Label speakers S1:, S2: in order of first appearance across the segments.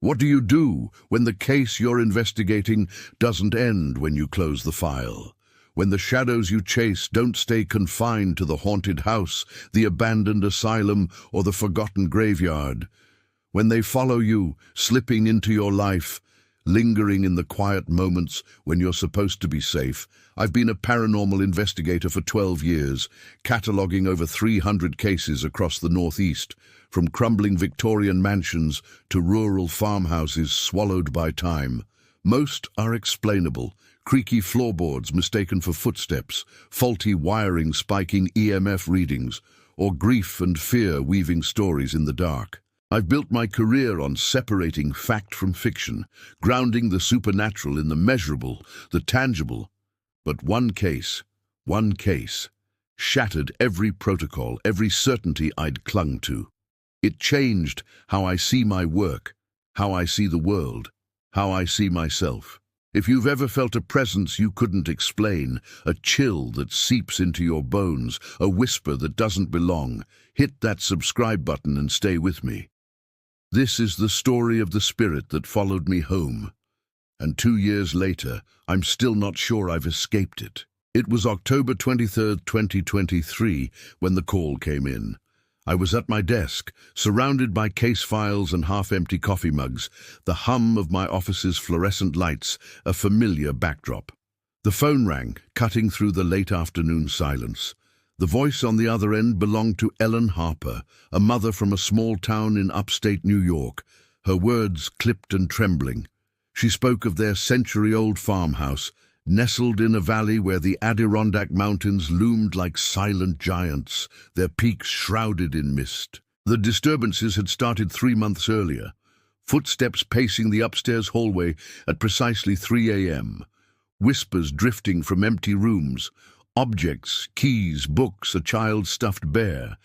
S1: What do you do when the case you're investigating doesn't end when you close the file? When the shadows you chase don't stay confined to the haunted house, the abandoned asylum, or the forgotten graveyard? When they follow you, slipping into your life, lingering in the quiet moments when you're supposed to be safe? I've been a paranormal investigator for 12 years, cataloguing over 300 cases across the Northeast, from crumbling Victorian mansions to rural farmhouses swallowed by time. Most are explainable: creaky floorboards mistaken for footsteps, faulty wiring spiking EMF readings, or grief and fear weaving stories in the dark. I've built my career on separating fact from fiction, grounding the supernatural in the measurable, the tangible. But one case, shattered every protocol, every certainty I'd clung to. It changed how I see my work, how I see the world, how I see myself. If you've ever felt a presence you couldn't explain, a chill that seeps into your bones, a whisper that doesn't belong, hit that subscribe button and stay with me. This is the story of the spirit that followed me home. And 2 years later, I'm still not sure I've escaped it. It was October 23rd, 2023, when the call came in. I was at my desk, surrounded by case files and half-empty coffee mugs, the hum of my office's fluorescent lights, a familiar backdrop. The phone rang, cutting through the late afternoon silence. The voice on the other end belonged to Ellen Harper, a mother from a small town in upstate New York, her words clipped and trembling. She spoke of their century-old farmhouse, nestled in a valley where the Adirondack Mountains loomed like silent giants, their peaks shrouded in mist. The disturbances had started 3 months earlier, footsteps pacing the upstairs hallway at precisely 3 a.m., whispers drifting from empty rooms, objects, keys, books, a child's stuffed bear,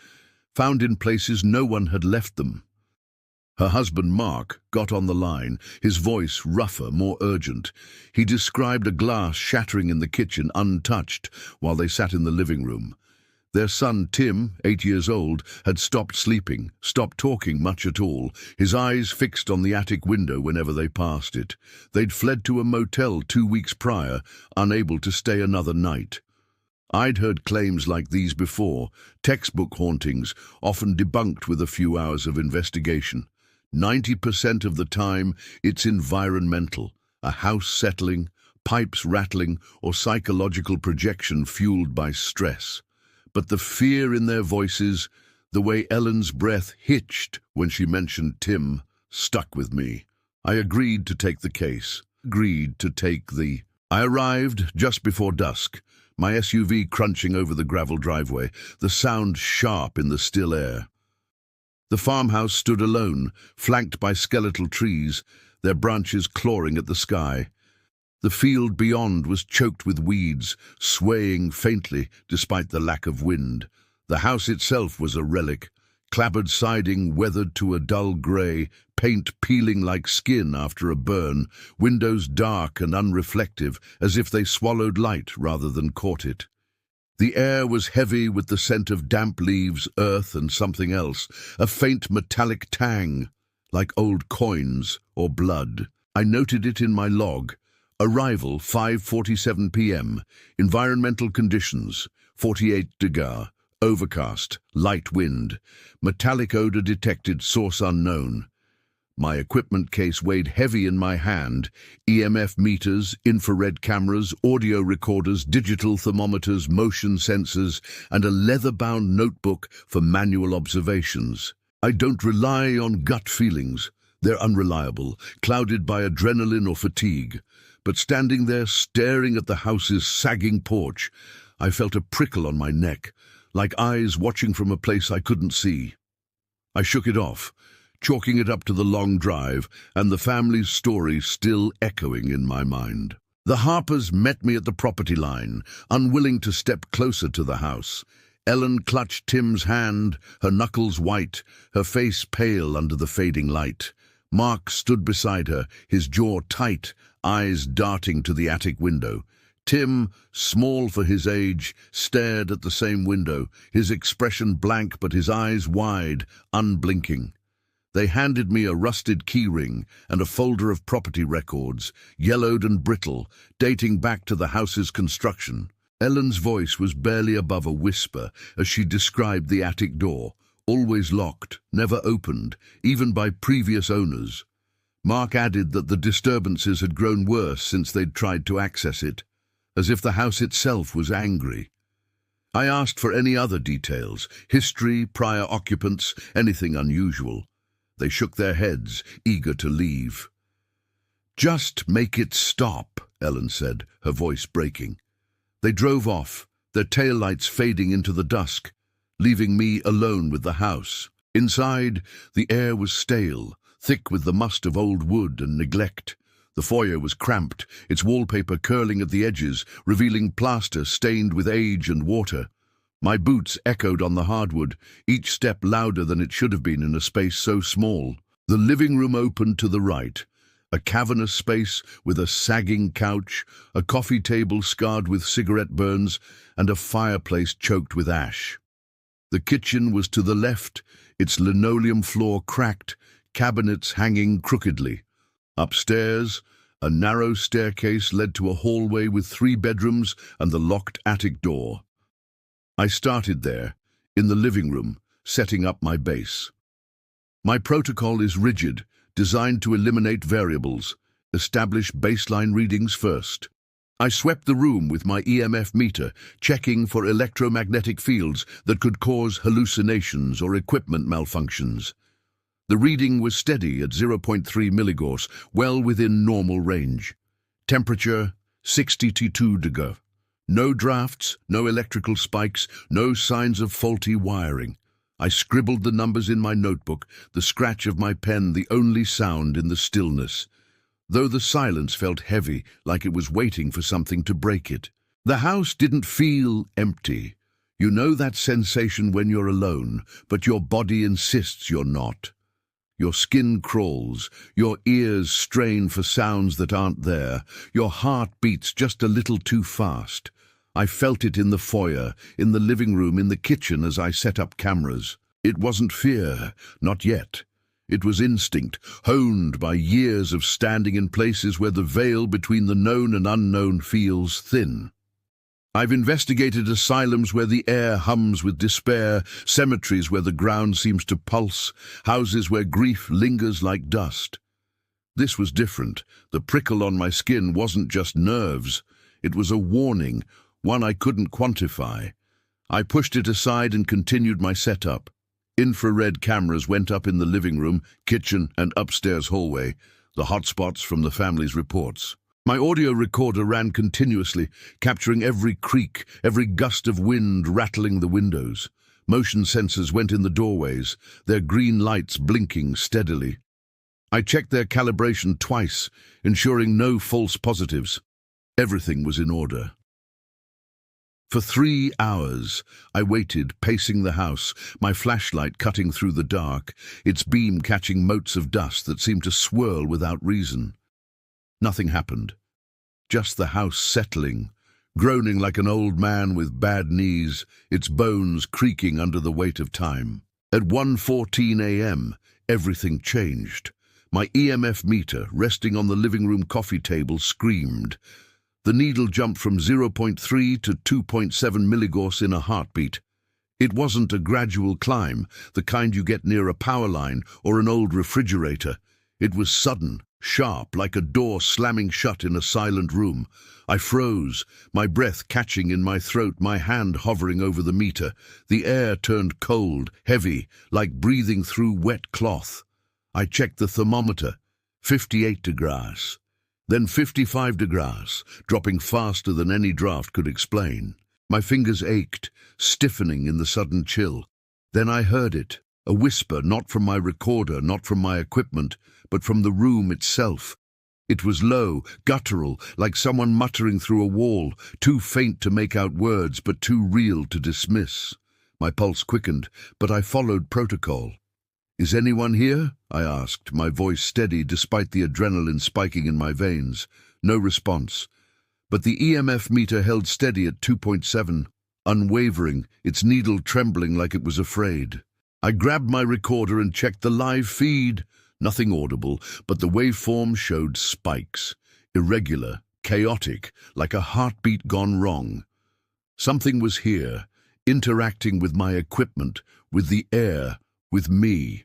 S1: found in places no one had left them. Her husband, Mark, got on the line, his voice rougher, more urgent. He described a glass shattering in the kitchen, untouched, while they sat in the living room. Their son, Tim, 8 years old, had stopped sleeping, stopped talking much at all, his eyes fixed on the attic window whenever they passed it. They'd fled to a motel 2 weeks prior, unable to stay another night. I'd heard claims like these before, textbook hauntings, often debunked with a few hours of investigation. 90% of the time, it's environmental, a house settling, pipes rattling, or psychological projection fueled by stress. But the fear in their voices, the way Ellen's breath hitched when she mentioned Tim, stuck with me. I agreed to take the case, I arrived just before dusk, my SUV crunching over the gravel driveway, the sound sharp in the still air. The farmhouse stood alone, flanked by skeletal trees, their branches clawing at the sky. The field beyond was choked with weeds, swaying faintly despite the lack of wind. The house itself was a relic, clapboard siding weathered to a dull grey, paint peeling like skin after a burn, windows dark and unreflective, as if they swallowed light rather than caught it. The air was heavy with the scent of damp leaves, earth, and something else, a faint metallic tang, like old coins or blood. I noted it in my log. Arrival 5:47 p.m. Environmental conditions 48 degrees, overcast, light wind, metallic odor detected, source unknown. My equipment case weighed heavy in my hand: EMF meters, infrared cameras, audio recorders, digital thermometers, motion sensors, and a leather-bound notebook for manual observations. I don't rely on gut feelings. They're unreliable, clouded by adrenaline or fatigue. But standing there, staring at the house's sagging porch, I felt a prickle on my neck, like eyes watching from a place I couldn't see. I shook it off, chalking it up to the long drive and the family's story still echoing in my mind. The Harpers met me at the property line, unwilling to step closer to the house. Ellen clutched Tim's hand, her knuckles white, her face pale under the fading light. Mark stood beside her, his jaw tight, eyes darting to the attic window. Tim, small for his age, stared at the same window, his expression blank but his eyes wide, unblinking. They handed me a rusted keyring and a folder of property records, yellowed and brittle, dating back to the house's construction. Ellen's voice was barely above a whisper as she described the attic door, always locked, never opened, even by previous owners. Mark added that the disturbances had grown worse since they'd tried to access it, as if the house itself was angry. I asked for any other details, history, prior occupants, anything unusual. They shook their heads, eager to leave. "Just make it stop," Ellen said, her voice breaking. They drove off, their taillights fading into the dusk, leaving me alone with the house. Inside, the air was stale, thick with the must of old wood and neglect. The foyer was cramped, its wallpaper curling at the edges, revealing plaster stained with age and water. My boots echoed on the hardwood, each step louder than it should have been in a space so small. The living room opened to the right, a cavernous space with a sagging couch, a coffee table scarred with cigarette burns, and a fireplace choked with ash. The kitchen was to the left, its linoleum floor cracked, cabinets hanging crookedly. Upstairs, a narrow staircase led to a hallway with 3 bedrooms and the locked attic door. I started there, in the living room, setting up my base. My protocol is rigid, designed to eliminate variables, establish baseline readings first. I swept the room with my EMF meter, checking for electromagnetic fields that could cause hallucinations or equipment malfunctions. The reading was steady at 0.3 milligauss, well within normal range. Temperature, 62 degrees. No drafts, no electrical spikes, no signs of faulty wiring. I scribbled the numbers in my notebook, the scratch of my pen the only sound in the stillness, though the silence felt heavy, like it was waiting for something to break it. The house didn't feel empty. You know that sensation when you're alone, but your body insists you're not. Your skin crawls, your ears strain for sounds that aren't there, your heart beats just a little too fast. I felt it in the foyer, in the living room, in the kitchen as I set up cameras. It wasn't fear, not yet. It was instinct, honed by years of standing in places where the veil between the known and unknown feels thin. I've investigated asylums where the air hums with despair, cemeteries where the ground seems to pulse, houses where grief lingers like dust. This was different. The prickle on my skin wasn't just nerves. It was a warning, one I couldn't quantify. I pushed it aside and continued my setup. Infrared cameras went up in the living room, kitchen, and upstairs hallway, the hotspots from the family's reports. My audio recorder ran continuously, capturing every creak, every gust of wind rattling the windows. Motion sensors went in the doorways, their green lights blinking steadily. I checked their calibration twice, ensuring no false positives. Everything was in order. For 3 hours, I waited, pacing the house, my flashlight cutting through the dark, its beam catching motes of dust that seemed to swirl without reason. Nothing happened. Just the house settling, groaning like an old man with bad knees, its bones creaking under the weight of time. At 1:14 a.m., everything changed. My EMF meter, resting on the living room coffee table, screamed. The needle jumped from 0.3 to 2.7 milligauss in a heartbeat. It wasn't a gradual climb, the kind you get near a power line or an old refrigerator. It was sudden, sharp, like a door slamming shut in a silent room. I froze, my breath catching in my throat, my hand hovering over the meter. The air turned cold, heavy, like breathing through wet cloth. I checked the thermometer, 58 degrees. Then 55 degrees, dropping faster than any draft could explain. My fingers ached, stiffening in the sudden chill. Then I heard it, a whisper, not from my recorder, not from my equipment, but from the room itself. It was low, guttural, like someone muttering through a wall, too faint to make out words, but too real to dismiss. My pulse quickened, but I followed protocol. "Is anyone here?" I asked, my voice steady despite the adrenaline spiking in my veins. No response. But the EMF meter held steady at 2.7, unwavering, its needle trembling like it was afraid. I grabbed my recorder and checked the live feed. Nothing audible, but the waveform showed spikes. Irregular, chaotic, like a heartbeat gone wrong. Something was here, interacting with my equipment, with the air, with me.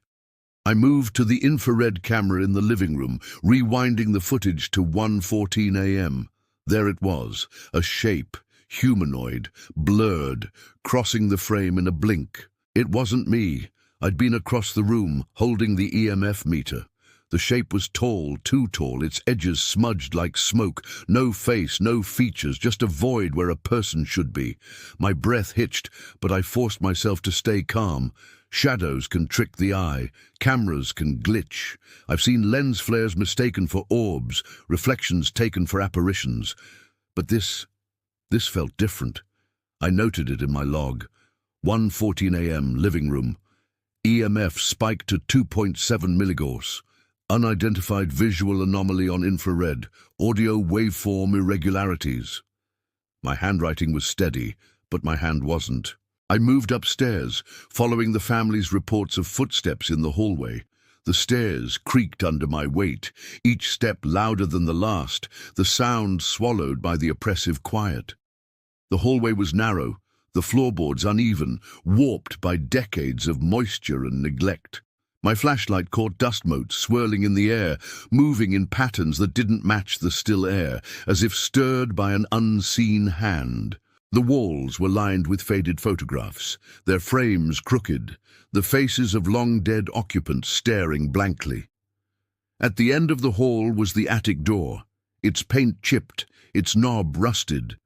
S1: I moved to the infrared camera in the living room, rewinding the footage to 1:14 a.m. There it was, a shape, humanoid, blurred, crossing the frame in a blink. It wasn't me. I'd been across the room, holding the EMF meter. The shape was tall, too tall, its edges smudged like smoke. No face, no features, just a void where a person should be. My breath hitched, but I forced myself to stay calm. Shadows can trick the eye. Cameras can glitch. I've seen lens flares mistaken for orbs, reflections taken for apparitions. But this felt different. I noted it in my log. 1:14 a.m., living room. EMF spiked to 2.7 milligauss. Unidentified visual anomaly on infrared. Audio waveform irregularities. My handwriting was steady, but my hand wasn't. I moved upstairs, following the family's reports of footsteps in the hallway. The stairs creaked under my weight, each step louder than the last, the sound swallowed by the oppressive quiet. The hallway was narrow, the floorboards uneven, warped by decades of moisture and neglect. My flashlight caught dust motes swirling in the air, moving in patterns that didn't match the still air, as if stirred by an unseen hand. The walls were lined with faded photographs, their frames crooked, the faces of long-dead occupants staring blankly. At the end of the hall was the attic door, its paint chipped, its knob rusted,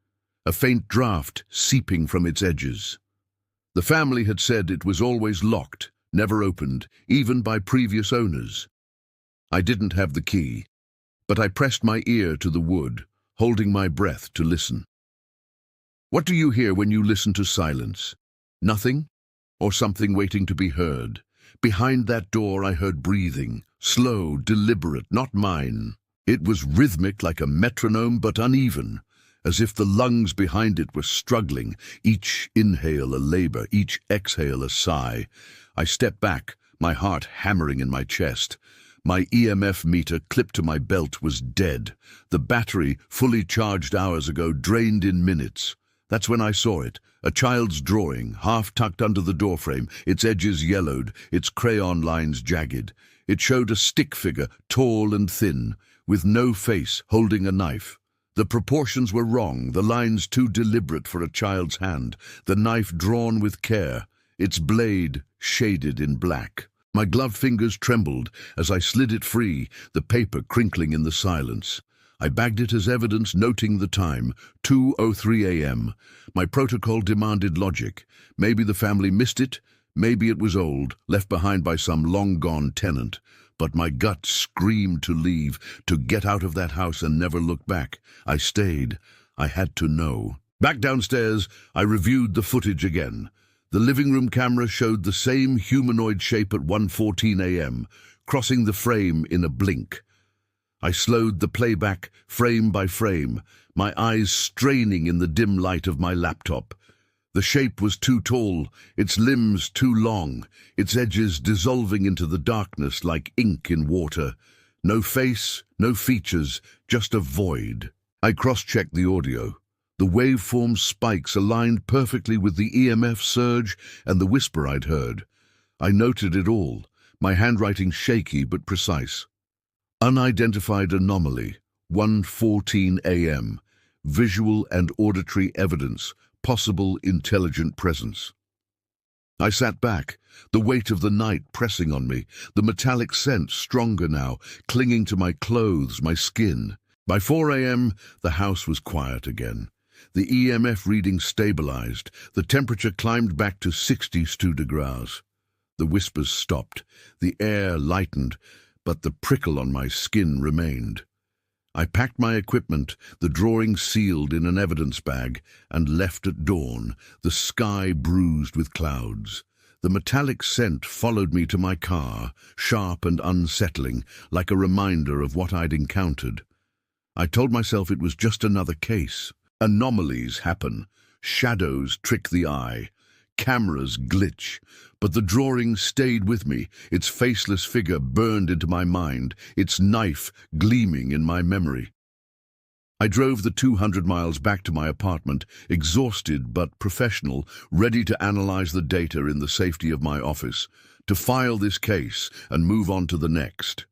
S1: a faint draft seeping from its edges. The family had said it was always locked, never opened, even by previous owners. I didn't have the key, but I pressed my ear to the wood, holding my breath to listen. What do you hear when you listen to silence? Nothing? Or something waiting to be heard? Behind that door I heard breathing, slow, deliberate, not mine. It was rhythmic like a metronome, but uneven, as if the lungs behind it were struggling, each inhale a labor, each exhale a sigh. I stepped back, my heart hammering in my chest. My EMF meter clipped to my belt was dead. The battery, fully charged hours ago, drained in minutes. That's when I saw it, a child's drawing, half tucked under the doorframe, its edges yellowed, its crayon lines jagged. It showed a stick figure, tall and thin, with no face, holding a knife. The proportions were wrong, the lines too deliberate for a child's hand, the knife drawn with care, its blade shaded in black. My gloved fingers trembled as I slid it free, the paper crinkling in the silence. I bagged it as evidence, noting the time, 2:03 a.m. My protocol demanded logic. Maybe the family missed it, maybe it was old, left behind by some long-gone tenant. But my gut screamed to leave, to get out of that house and never look back. I stayed. I had to know. Back downstairs, I reviewed the footage again. The living room camera showed the same humanoid shape at 1:14 a.m., crossing the frame in a blink. I slowed the playback frame by frame, my eyes straining in the dim light of my laptop. The shape was too tall, its limbs too long, its edges dissolving into the darkness like ink in water. No face, no features, just a void. I cross-checked the audio. The waveform spikes aligned perfectly with the EMF surge and the whisper I'd heard. I noted it all, my handwriting shaky but precise. Unidentified anomaly, 1:14 a.m. Visual and auditory evidence, possible intelligent presence. I sat back, the weight of the night pressing on me, the metallic scent stronger now, clinging to my clothes, my skin. By 4 a.m., the house was quiet again. The EMF reading stabilized, the temperature climbed back to 62 degrees. The whispers stopped, the air lightened, but the prickle on my skin remained. I packed my equipment, the drawing sealed in an evidence bag, and left at dawn, the sky bruised with clouds. The metallic scent followed me to my car, sharp and unsettling, like a reminder of what I'd encountered. I told myself it was just another case. Anomalies happen. Shadows trick the eye. cameras glitch. But the drawing stayed with me, its faceless figure burned into my mind, its knife gleaming in my memory. I drove the 200 miles back to my apartment, exhausted but professional, ready to analyze the data in the safety of my office, to file this case and move on to the next.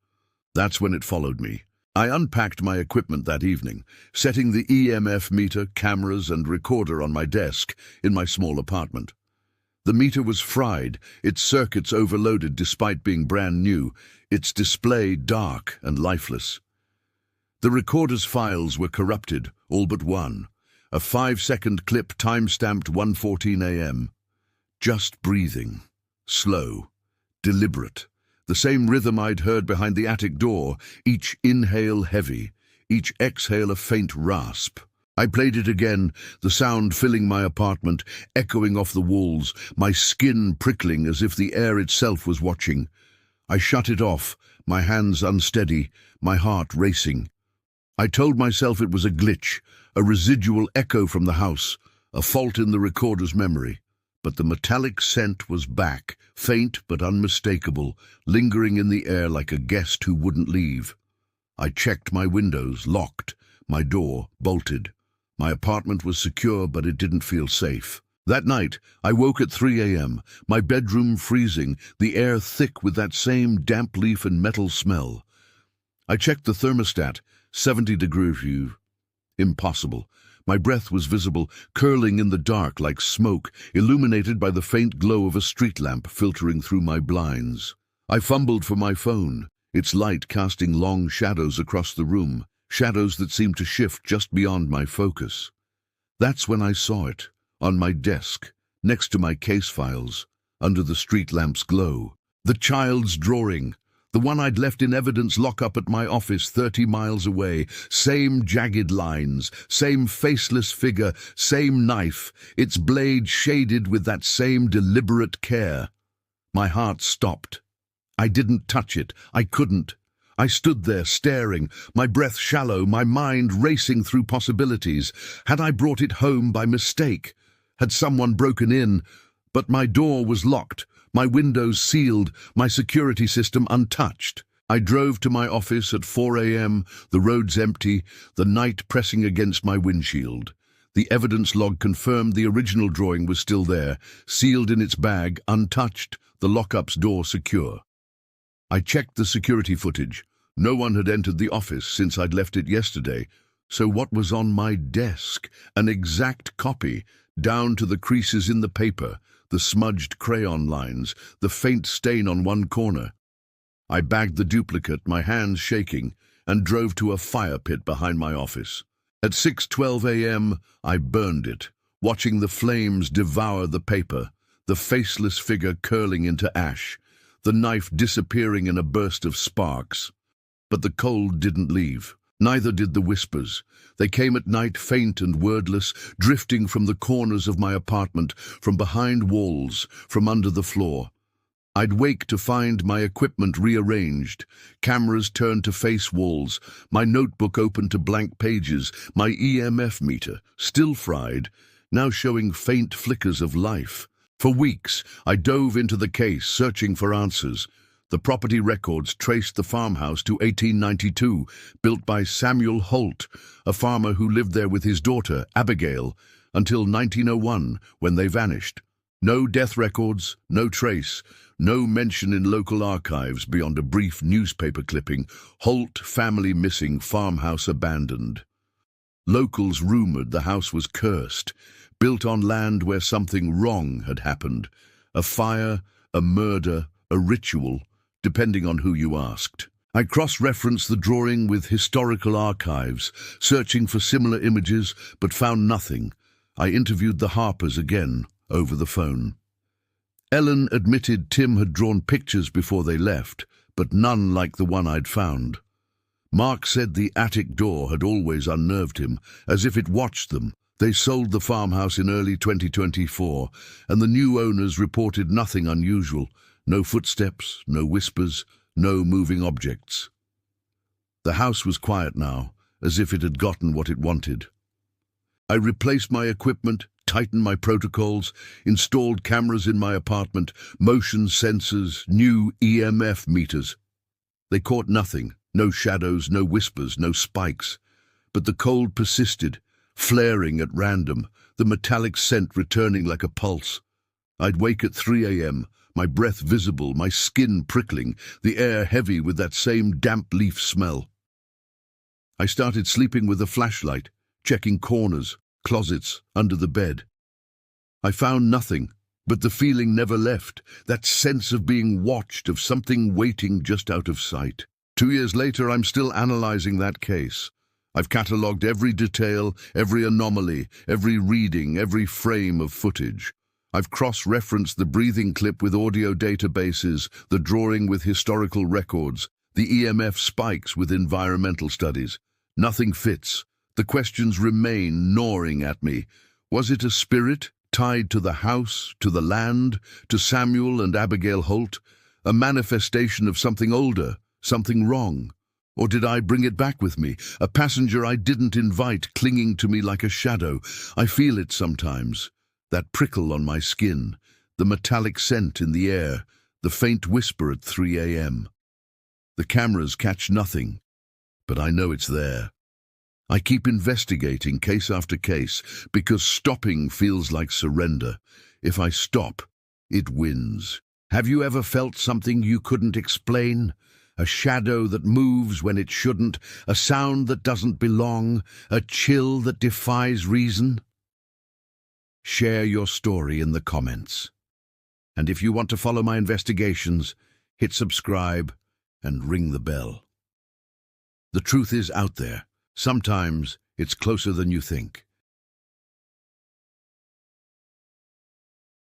S1: That's when it followed me. I unpacked my equipment that evening, setting the EMF meter, cameras, and recorder on my desk in my small apartment. The meter was fried, its circuits overloaded despite being brand new, its display dark and lifeless. The recorder's files were corrupted, all but one, a 5-second clip time-stamped 1:14 a.m. Just breathing, slow, deliberate, the same rhythm I'd heard behind the attic door, each inhale heavy, each exhale a faint rasp. I played it again, the sound filling my apartment, echoing off the walls, my skin prickling as if the air itself was watching. I shut it off, my hands unsteady, my heart racing. I told myself it was a glitch, a residual echo from the house, a fault in the recorder's memory. But the metallic scent was back, faint but unmistakable, lingering in the air like a guest who wouldn't leave. I checked my windows, locked, my door bolted. My apartment was secure, but it didn't feel safe. That night, I woke at 3 a.m., my bedroom freezing, the air thick with that same damp leaf and metal smell. I checked the thermostat, 70 degrees. Impossible. My breath was visible, curling in the dark like smoke, illuminated by the faint glow of a street lamp filtering through my blinds. I fumbled for my phone, its light casting long shadows across the room, shadows that seemed to shift just beyond my focus. That's when I saw it, on my desk, next to my case files, under the street lamp's glow. The child's drawing, the one I'd left in evidence lockup at my office 30 miles away, same jagged lines, same faceless figure, same knife, its blade shaded with that same deliberate care. My heart stopped. I didn't touch it. I couldn't. I stood there staring, my breath shallow, my mind racing through possibilities. Had I brought it home by mistake? Had someone broken in? But my door was locked, my windows sealed, my security system untouched. I drove to my office at 4 a.m., the roads empty, the night pressing against my windshield. The evidence log confirmed the original drawing was still there, sealed in its bag, untouched, the lockup's door secure. I checked the security footage. No one had entered the office since I'd left it yesterday. So what was on my desk? An exact copy, down to the creases in the paper, the smudged crayon lines, the faint stain on one corner. I bagged the duplicate, my hands shaking, and drove to a fire pit behind my office. At 6:12 a.m., I burned it, watching the flames devour the paper, the faceless figure curling into ash, the knife disappearing in a burst of sparks. But the cold didn't leave. Neither did the whispers. They came at night, faint and wordless, drifting from the corners of my apartment, from behind walls, from under the floor. I'd wake to find my equipment rearranged, cameras turned to face walls, my notebook open to blank pages, my EMF meter, still fried, now showing faint flickers of life. For weeks, I dove into the case, searching for answers. The property records traced the farmhouse to 1892, built by Samuel Holt, a farmer who lived there with his daughter, Abigail, until 1901, when they vanished. No death records, no trace, no mention in local archives beyond a brief newspaper clipping, Holt family missing, farmhouse abandoned. Locals rumored the house was cursed, built on land where something wrong had happened. A fire, a murder, a ritual, depending on who you asked. I cross-referenced the drawing with historical archives, searching for similar images, but found nothing. I interviewed the Harpers again, over the phone. Ellen admitted Tim had drawn pictures before they left, but none like the one I'd found. Mark said the attic door had always unnerved him, as if it watched them. They sold the farmhouse in early 2024, and the new owners reported nothing unusual. No footsteps, no whispers, no moving objects. The house was quiet now, as if it had gotten what it wanted. I replaced my equipment, tightened my protocols, installed cameras in my apartment, motion sensors, new EMF meters. They caught nothing, no shadows, no whispers, no spikes. But the cold persisted, flaring at random, the metallic scent returning like a pulse. I'd wake at 3 a.m., my breath visible, my skin prickling, the air heavy with that same damp leaf smell. I started sleeping with a flashlight, checking corners, closets, under the bed. I found nothing, but the feeling never left, that sense of being watched, of something waiting just out of sight. 2 years later, I'm still analyzing that case. I've catalogued every detail, every anomaly, every reading, every frame of footage. I've cross-referenced the breathing clip with audio databases, the drawing with historical records, the EMF spikes with environmental studies. Nothing fits. The questions remain gnawing at me. Was it a spirit tied to the house, to the land, to Samuel and Abigail Holt? A manifestation of something older, something wrong? Or did I bring it back with me, a passenger I didn't invite clinging to me like a shadow? I feel it sometimes, that prickle on my skin, the metallic scent in the air, the faint whisper at 3 a.m. The cameras catch nothing, but I know it's there. I keep investigating case after case because stopping feels like surrender. If I stop, it wins. Have you ever felt something you couldn't explain? A shadow that moves when it shouldn't, a sound that doesn't belong, a chill that defies reason? Share your story in the comments. And if you want to follow my investigations, hit subscribe and ring the bell. The truth is out there. Sometimes it's closer than you think.